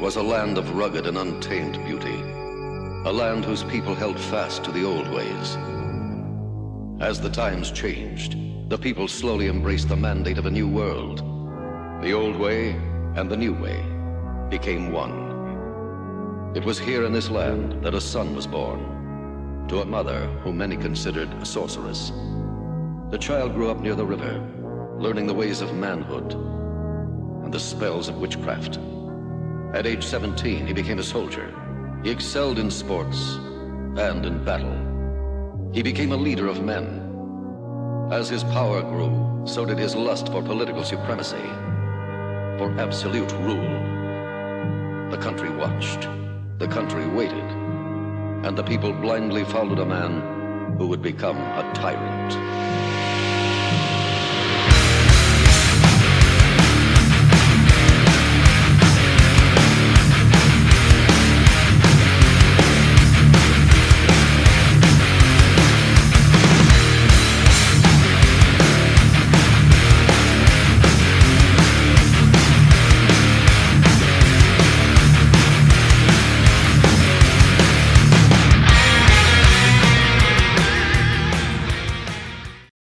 was a land of rugged and untamed beauty, a land whose people held fast to the old ways. As the times changed, the people slowly embraced the mandate of a new world. The old way and the new way became one. It was here in this land that a son was born, to a mother whom many considered a sorceress. The child grew up near the river, learning the ways of manhood and the spells of witchcraft. At age 17, he became a soldier. He excelled in sports and in battle. He became a leader of men. As his power grew, so did his lust for political supremacy, for absolute rule. The country watched, the country waited, and the people blindly followed a man who would become a tyrant.